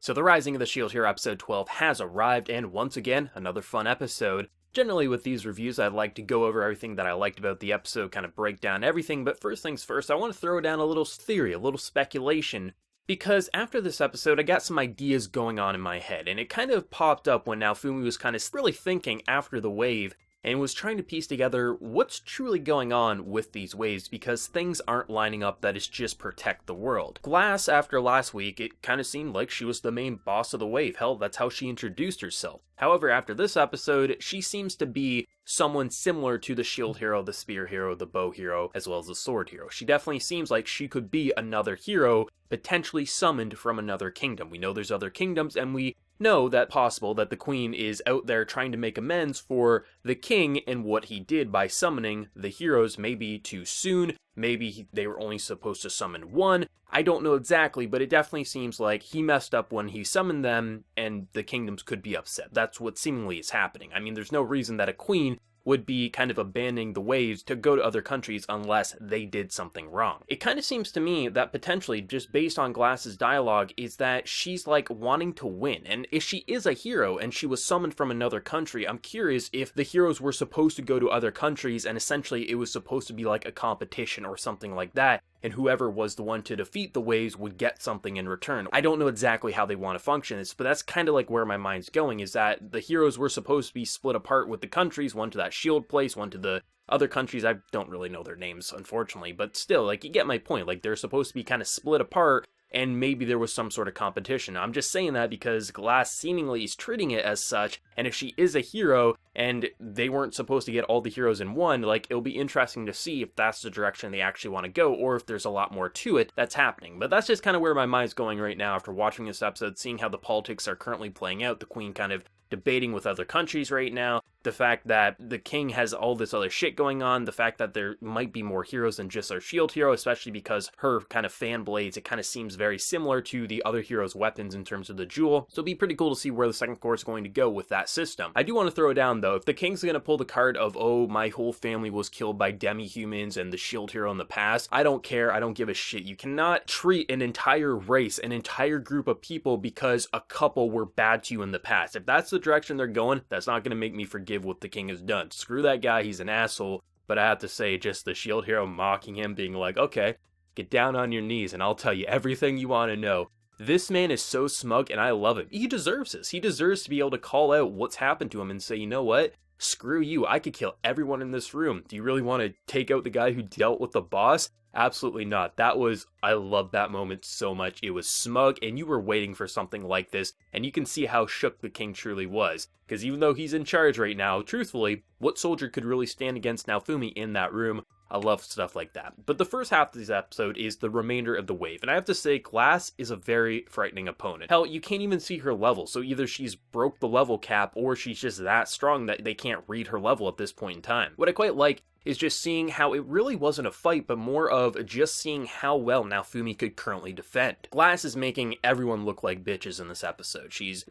So the Rising of the Shield Hero episode 12 has arrived, and once again, another fun episode. Generally with these reviews, I'd like to go over everything that I liked about the episode, kind of break down everything, but first things first, I want to throw down a little theory, a little speculation, because after this episode, I got some ideas going on in my head, and it kind of popped up when Naofumi was kind of really thinking after the wave, and was trying to piece together what's truly going on with these waves, because things aren't lining up that it's just protect the world. Glass, after last week, it kind of seemed like she was the main boss of the wave. Hell, that's how she introduced herself. However, after this episode, she seems to be someone similar to the shield hero, the spear hero, the bow hero, as well as the sword hero. She definitely seems like she could be another hero, potentially summoned from another kingdom. We know there's other kingdoms, and we know that possible that the queen is out there trying to make amends for the king and what he did by summoning the heroes maybe too soon. Maybe they were only supposed to summon one. I don't know exactly, but it definitely seems like he messed up when he summoned them and the kingdoms could be upset. That's what seemingly is happening. I mean, there's no reason that a queen would be kind of abandoning the waves to go to other countries unless they did something wrong. It kind of seems to me that potentially, just based on Glass's dialogue, is that she's like wanting to win. And if she is a hero and she was summoned from another country, I'm curious if the heroes were supposed to go to other countries and essentially it was supposed to be like a competition or something like that, and whoever was the one to defeat the waves would get something in return. I don't know exactly how they want to function this, but that's kind of like where my mind's going, is that the heroes were supposed to be split apart with the countries, one to that shield place, one to the other countries. I don't really know their names, unfortunately, but still, like, you get my point. Like, they're supposed to be kind of split apart, and maybe there was some sort of competition. I'm just saying that because Glass seemingly is treating it as such, and if she is a hero, and they weren't supposed to get all the heroes in one, like, it'll be interesting to see if that's the direction they actually want to go, or if there's a lot more to it that's happening. But that's just kind of where my mind's going right now after watching this episode, seeing how the politics are currently playing out, the queen kind of debating with other countries right now, the fact that the king has all this other shit going on, the fact that there might be more heroes than just our shield hero, especially because her kind of fan blades, it kind of seems very similar to the other heroes' weapons in terms of the jewel. So it'd be pretty cool to see where the second course is going to go with that system. I do want to throw it down though, if the king's going to pull the card of, oh, my whole family was killed by demi-humans and the shield hero in the past, I don't care, I don't give a shit. You cannot treat an entire race, an entire group of people because a couple were bad to you in the past. If that's the direction they're going, that's not going to make me forgive what the king has done. Screw that guy, he's an asshole. But I have to say, just the shield hero mocking him, being like, okay, get down on your knees and I'll tell you everything you want to know. This man is so smug and I love it. He deserves this. He deserves to be able to call out what's happened to him and say, you know what? Screw you, I could kill everyone in this room. Do you really want to take out the guy who dealt with the boss? Absolutely not. I love that moment so much. It was smug, and you were waiting for something like this, and you can see how shook the king truly was. Because even though he's in charge right now, truthfully, what soldier could really stand against Naofumi in that room? I love stuff like that. But the first half of this episode is the remainder of the wave, and I have to say, Glass is a very frightening opponent. Hell, you can't even see her level, so either she's broke the level cap, or she's just that strong that they can't read her level at this point in time. What I quite like is just seeing how it really wasn't a fight, but more of just seeing how well Naofumi could currently defend. Glass is making everyone look like bitches in this episode. She's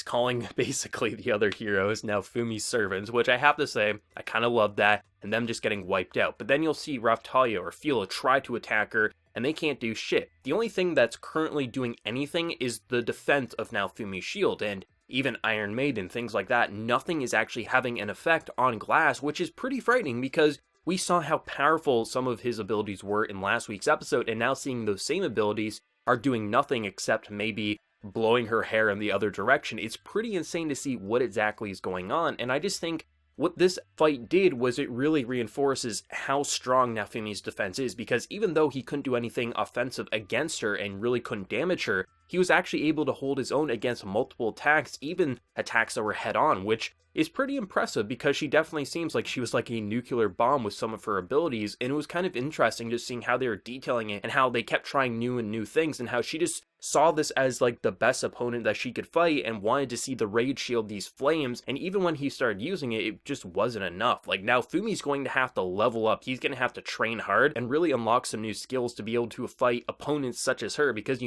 calling basically the other heroes Naofumi's servants, which I have to say, I kind of love that, and them just getting wiped out. But then you'll see Raftalia or Fila try to attack her, and they can't do shit. The only thing that's currently doing anything is the defense of Naofumi's shield, and even Iron Maiden, things like that, nothing is actually having an effect on Glass, which is pretty frightening because we saw how powerful some of his abilities were in last week's episode, and now seeing those same abilities are doing nothing except maybe blowing her hair in the other direction. It's pretty insane to see what exactly is going on, and I just think what this fight did was it really reinforces how strong Naofumi's defense is, because even though he couldn't do anything offensive against her and really couldn't damage her, he was actually able to hold his own against multiple attacks, even attacks that were head-on, which is pretty impressive because she definitely seems like she was like a nuclear bomb with some of her abilities, and it was kind of interesting just seeing how they were detailing it and how they kept trying new things, and how she just saw this as like the best opponent that she could fight and wanted to see the Rage shield these flames, and even when he started using it, it just wasn't enough. Like, now Fumi's going to have to level up, he's going to have to train hard and really unlock some new skills to be able to fight opponents such as her, because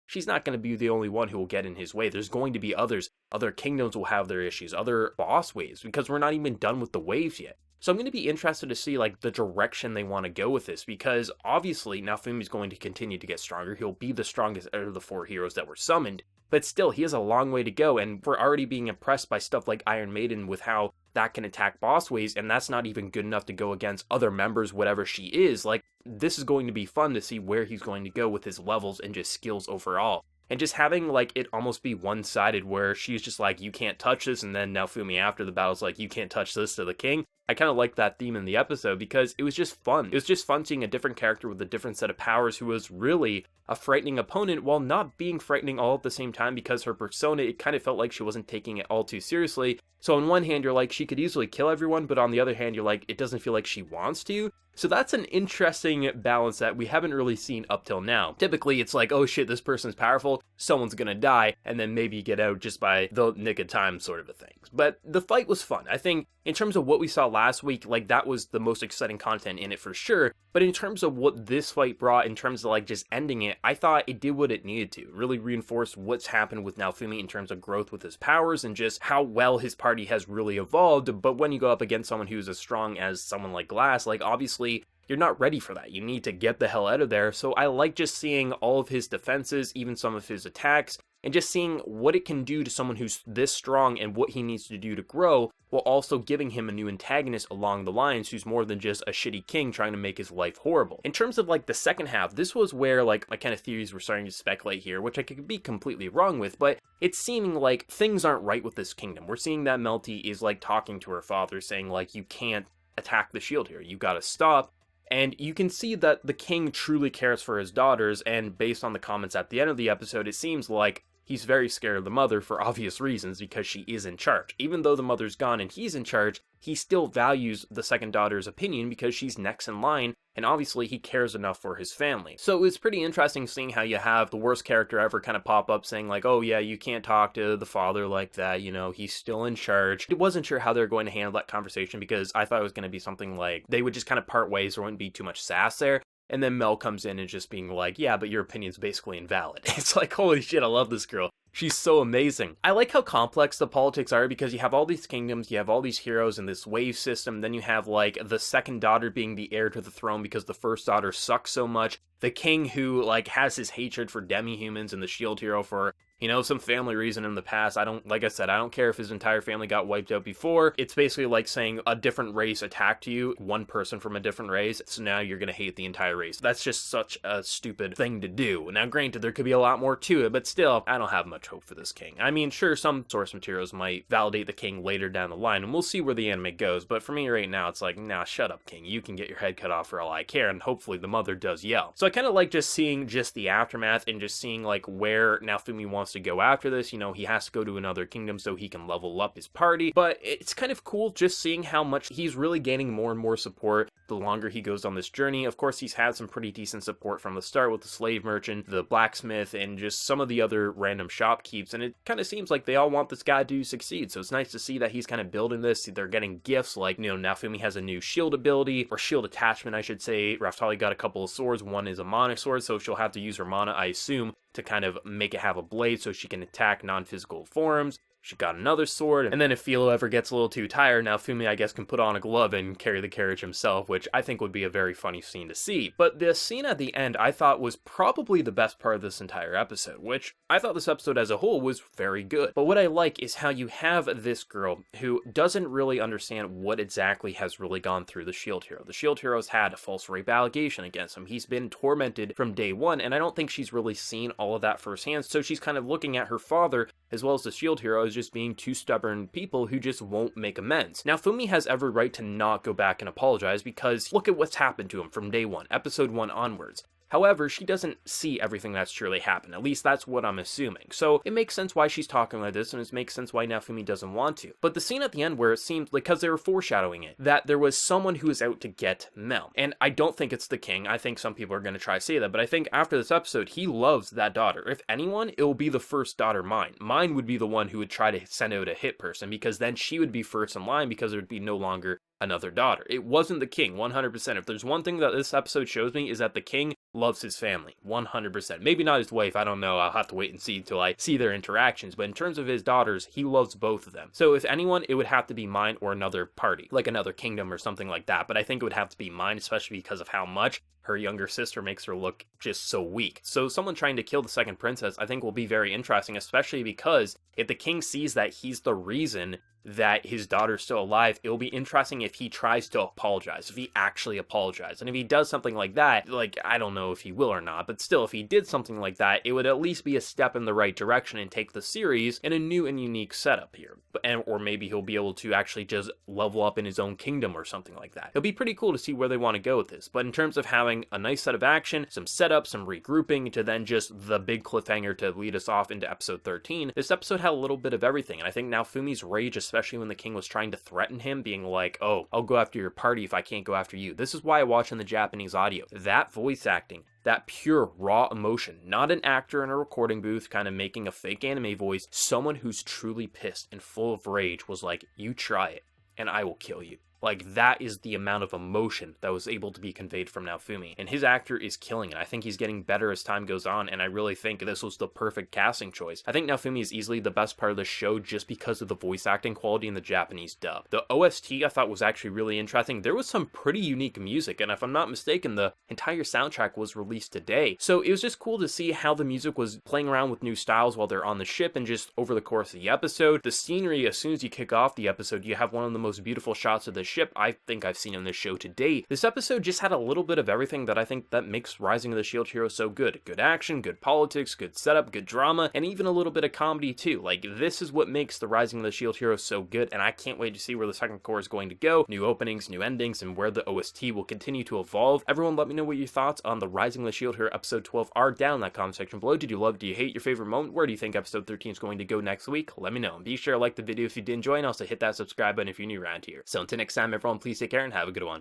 she's not going to be the only one who will get in his way. There's going to be others. Other kingdoms will have their issues, other boss waves, because we're not even done with the waves yet. So I'm going to be interested to see like the direction they want to go with this, because obviously Naofumi's going to continue to get stronger. He'll be the strongest out of the 4 heroes that were summoned. but still, he has a long way to go, and we're already being impressed by stuff like Iron Maiden with how that can attack boss ways, and that's not even good enough to go against other members, whatever she is. Like, this is going to be fun to see where he's going to go with his levels and just skills overall. And just having, like, it almost be one-sided where she's just like, you can't touch this, and then Naofumi after the battle's like, you can't touch this to the king. I kind of liked that theme in the episode because it was just fun. It was just fun seeing a different character with a different set of powers who was really a frightening opponent while not being frightening all at the same time, because her persona, it kind of felt like she wasn't taking it all too seriously. So on one hand, you're like, she could easily kill everyone, but on the other hand, you're like, it doesn't feel like she wants to. So that's an interesting balance that we haven't really seen up till now. Typically, it's like, oh shit, this person's powerful, someone's gonna die, and then maybe get out just by the nick of time sort of a thing. But the fight was fun. I think in terms of what we saw last week, like, that was the most exciting content in it for sure. But in terms of what this fight brought, in terms of like just ending it, I thought it did what it needed to. It really reinforced what's happened with Naofumi in terms of growth with his powers and just how well his party has really evolved. But when you go up against someone who's as strong as someone like Glass, like, obviously you're not ready for that. You need to get the hell out of there. So I like just seeing all of his defenses, even some of his attacks, and just seeing what it can do to someone who's this strong and what he needs to do to grow, while also giving him a new antagonist along the lines who's more than just a shitty king trying to make his life horrible. In terms of like the second half, this was where like my kind of theories were starting to speculate here, which I could be completely wrong with, but it's seeming like things aren't right with this kingdom. We're seeing that Melty is like talking to her father saying like, you can't attack the shield here, you gotta stop. And you can see that the king truly cares for his daughters, and based on the comments at the end of the episode, it seems like he's very scared of the mother for obvious reasons because she is in charge. Even though the mother's gone and he's in charge, he still values the second daughter's opinion because she's next in line, and obviously he cares enough for his family. So it was pretty interesting seeing how you have the worst character ever kind of pop up saying like, oh yeah, you can't talk to the father like that, you know, he's still in charge. I wasn't sure how they're going to handle that conversation because I thought it was going to be something like they would just kind of part ways, there wouldn't be too much sass there. And then Mel comes in and just being like, yeah, but your opinion's basically invalid. It's like, holy shit, I love this girl. She's so amazing. I like how complex the politics are because you have all these kingdoms, you have all these heroes in this wave system, then you have like the second daughter being the heir to the throne because the first daughter sucks so much. The king who like has his hatred for demi-humans and the shield hero for, you know, some family reason in the past. Like I said, I don't care if his entire family got wiped out before. It's basically like saying a different race attacked you, one person from a different race, so now you're gonna hate the entire race. That's just such a stupid thing to do. Now granted, there could be a lot more to it, but still, I don't have much hope for this king. I mean, sure, some source materials might validate the king later down the line, and we'll see where the anime goes, but for me right now, it's like, nah, shut up, king. You can get your head cut off for all I care, and hopefully the mother does yell. So I kind of like just seeing just the aftermath and just seeing like where Naofumi wants to go after this. You know, he has to go to another kingdom so he can level up his party, but it's kind of cool just seeing how much he's really gaining more and more support the longer he goes on this journey. Of course, he's had some pretty decent support from the start with the slave merchant, the blacksmith, and just some of the other random shopkeepers, and it kind of seems like they all want this guy to succeed, so it's nice to see that he's kind of building this. They're getting gifts, like, you know, Naofumi has a new shield ability, or shield attachment, I should say. Raftali got a couple of swords, one is a mana sword, so she'll have to use her mana, I assume, to kind of make it have a blade so she can attack non-physical forms. She got another sword, and then if Philo ever gets a little too tired, Naofumi, I guess, can put on a glove and carry the carriage himself, which I think would be a very funny scene to see. But the scene at the end, I thought, was probably the best part of this entire episode, which I thought this episode as a whole was very good. But what I like is how you have this girl who doesn't really understand what exactly has really gone through the Shield Hero. The Shield Hero's had a false rape allegation against him. He's been tormented from day one, and I don't think she's really seen all of that firsthand, so she's kind of looking at her father, as well as the Shield Hero, as just being two stubborn people who just won't make amends. Now, Fumi has every right to not go back and apologize because look at what's happened to him from day one, episode 1 onwards. However, she doesn't see everything that's truly happened. At least that's what I'm assuming. So it makes sense why she's talking like this, and it makes sense why Naofumi doesn't want to. But the scene at the end where it seemed, like, because they were foreshadowing it, that there was someone who was out to get Mel. And I don't think it's the king. I think some people are going to try to say that. But I think after this episode, he loves that daughter. If anyone, it will be the first daughter mine. Mine would be the one who would try to send out a hit person, because then she would be first in line because there would be no longer another daughter. It wasn't the king, 100%. If there's one thing that this episode shows me is that the king loves his family, 100%. Maybe not his wife, I don't know, I'll have to wait and see till I see their interactions, but in terms of his daughters, he loves both of them. So if anyone, it would have to be mine or another party, like another kingdom or something like that, but I think it would have to be mine, especially because of how much her younger sister makes her look just so weak. So someone trying to kill the second princess, I think, will be very interesting, especially because if the king sees that he's the reason that his daughter's still alive, it'll be interesting if he tries to apologize, if he actually apologizes. And if he does something like that, like, I don't know if he will or not, but still, if he did something like that, it would at least be a step in the right direction and take the series in a new and unique setup here. Or maybe he'll be able to actually just level up in his own kingdom or something like that. It'll be pretty cool to see where they want to go with this. But in terms of having a nice set of action, some setup, some regrouping, to then just the big cliffhanger to lead us off into episode 13, this episode had a little bit of everything. And I think Naofumi's rage, especially when the king was trying to threaten him, being like, oh, I'll go after your party if I can't go after you. This is why I watch in the Japanese audio. That voice acting, that pure raw emotion, not an actor in a recording booth kind of making a fake anime voice, someone who's truly pissed and full of rage was like, you try it and I will kill you. Like, that is the amount of emotion that was able to be conveyed from Naofumi. And his actor is killing it. I think he's getting better as time goes on, and I really think this was the perfect casting choice. I think Naofumi is easily the best part of the show just because of the voice acting quality in the Japanese dub. The OST I thought was actually really interesting. There was some pretty unique music, and if I'm not mistaken, the entire soundtrack was released today. So it was just cool to see how the music was playing around with new styles while they're on the ship and just over the course of the episode. The scenery, as soon as you kick off the episode, you have one of the most beautiful shots of the ship I think I've seen in this show to date. This episode just had a little bit of everything that I think that makes Rising of the Shield Hero so good. Good action, good politics, good setup, good drama, and even a little bit of comedy too. Like, this is what makes the Rising of the Shield Hero so good, and I can't wait to see where the second core is going to go. New openings, new endings, and where the OST will continue to evolve. Everyone let me know what your thoughts on the Rising of the Shield Hero episode 12 are down in that comment section below. Did you love, do you hate, your favorite moment? Where do you think episode 13 is going to go next week? Let me know. And be sure to like the video if you did enjoy, and also hit that subscribe button if you're new around here. So until next time, everyone, please take care and have a good one.